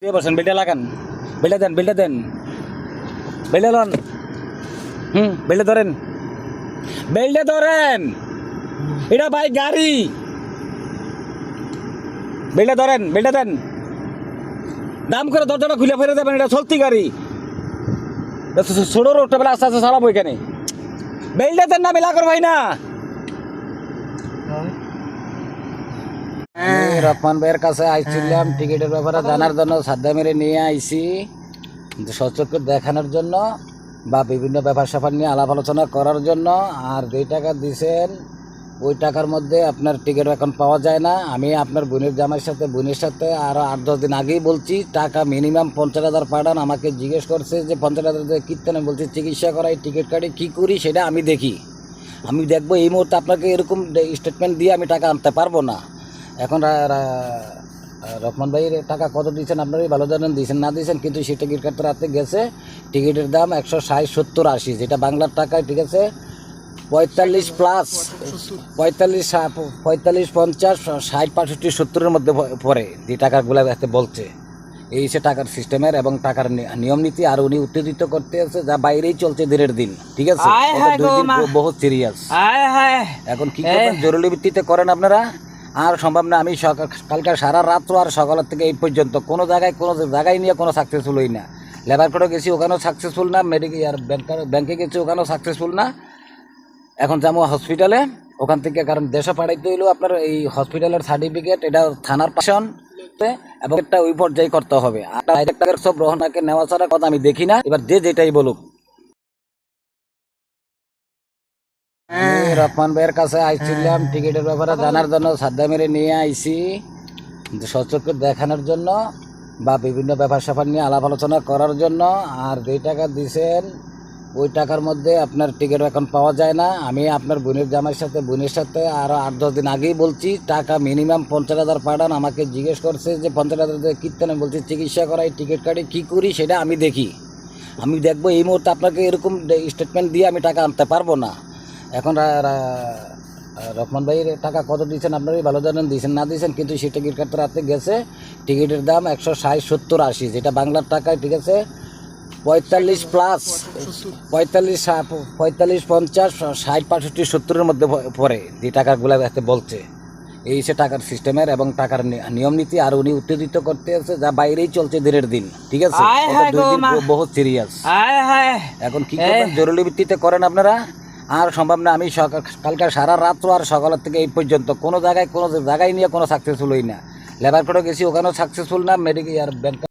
দিয়ে বসেন, বেলটা লাগান, বেলটা দেন, বেলটা দেন, বেলটা লন, বেলটা ধরেন, বেলটা ধরেন, এটা ভাই গাড়ি, বেলটা ধরেন, বেলটা দেন, দাম করে দরজাটা খুলে ফেলে দেবেন, এটা চলতি গাড়ি, ছোট রোডটা বেলা আস্তে আস্তে চালাবো এখানে, বেলটা দেন না বেলা কর ভাই না। রহমান ভাইয়ের কাছে আইছিলাম টিকিটের ব্যাপারে জানার জন্য, সাদ্দা মেরে নিয়ে আইছি সচক্ষে দেখানোর জন্য বা বিভিন্ন ব্যাপার স্যাপার নিয়ে আলাপ আলোচনা করার জন্য। আর যেই টাকা দিয়েছেন ওই টাকার মধ্যে আপনার টিকিট এখন পাওয়া যায় না। আমি আপনার বোনের বোনের সাথে আরও 8-10 দিন আগেই বলছি টাকা মিনিমাম 50,000 পাঠান। আমাকে জিজ্ঞেস করছে যে 50,000 দিয়ে কীর্তন, আমি বলছি চিকিৎসা করাই, টিকিট কাটি, কী করি সেটা আমি দেখি, আমি দেখবো। এই মুহূর্তে আপনাকে এরকম স্টেটমেন্ট দিয়ে আমি টাকা আনতে পারবো না। এখন রহমান ভাইয়ের টাকা কত দিয়েছেন আপনারাই ভালো জানেন, দিয়েছেন না দিয়েছেন, কিন্তু সে টিকিট কাটতে রাতে গেছে। টিকিটের দাম 160, 70, 80, যেটা বাংলার টাকায় ঠিক আছে 45 প্লাস 45, 50, 60, 65, 70-এর মধ্যে পড়ে যে টাকাগুলো বলছে। এই সে টাকার সিস্টেমের এবং টাকার নিয়ম নীতি। আর উনি উত্তেজিত করতে আছে, যা বাইরেই চলছে দিনের দিন, ঠিক আছে, বহুত সিরিয়াস। এখন কি করবেন, জরুরি ভিত্তিতে করেন আপনারা, আর সম্ভব না। আমি কালকে সারা রাত্র আর সকালের থেকে এই পর্যন্ত কোনো জায়গায় নিয়ে কোনো সাকসেসফুল হই না। লেবার কোর্টে গেছি, ওখানেও সাকসেসফুল না। মেডিকেল আর ব্যাংকে গেছি, ওখানেও সাকসেসফুল না। এখন যাবো হসপিটালে, ওখান থেকে, কারণ দেশে পাঠাইতে হইলেও আপনার এই হসপিটালের সার্টিফিকেট, এটা থানার পাশন এবং একটা ওই পর্যায়ে করতে হবে। আর ডাইরেক্টরের সব রহনাকে নেওয়া ছাড়া কথা আমি দেখি না। এবার যে যেটাই বলুক। রহমান ভাইয়ের কাছে আইছিলাম টিকিটের ব্যাপারে জানার জন্য, সাদ্দা মেরে নিয়ে আইছি সচক্ষে দেখানোর জন্য বা বিভিন্ন ব্যাপার স্যাপার নিয়ে আলাপ আলোচনা করার জন্য। আর যেই টাকা দিয়েছেন ওই টাকার মধ্যে আপনার টিকিট এখন পাওয়া যায় না। আমি আপনার বোনের সাথে আরও 8-10 দিন আগেই বলছি টাকা মিনিমাম 50,000 পাঠান। আমাকে জিজ্ঞেস করছে যে 50,000 দিয়ে কীর্তন, আমি বলছি চিকিৎসা করাই, টিকিট কাটি, কী করি সেটা আমি দেখি, আমি দেখবো। এই মুহূর্তে আপনাকে এরকম স্টেটমেন্ট দিয়ে আমি টাকা আনতে পারবো না। এখন রহমান ভাইয়ের টাকা কত দিয়েছেন আপনারাই ভালো জানেন, দিয়েছেন না দিয়েছেন, কিন্তু সে টিকিট কাটতে রাতে গেছে। টিকিটের দাম 160, 70, 80, যেটা বাংলার টাকায় ঠিক আছে 45 প্লাস 45, 50, 60, 65, 70-এর মধ্যে পড়ে যে টাকাগুলো বলছে। এই সে টাকার সিস্টেমের এবং টাকার নিয়ম নীতি। আর উনি উত্তেজিত করতে আছে, যা বাইরেই চলছে দিনের দিন, ঠিক আছে, বহুত সিরিয়াস। এখন কি করবেন, জরুরি ভিত্তিতে করেন আপনারা, আর সম্ভব না। আমি কালকে সারা রাত্র আর সকালের থেকে এই পর্যন্ত কোনো জায়গায় নিয়ে কোনো সাকসেসফুল হই না। লেবার কোর্টে গেছি, ওখানেও সাকসেসফুল না। মেডিকেল আর ব্যাংক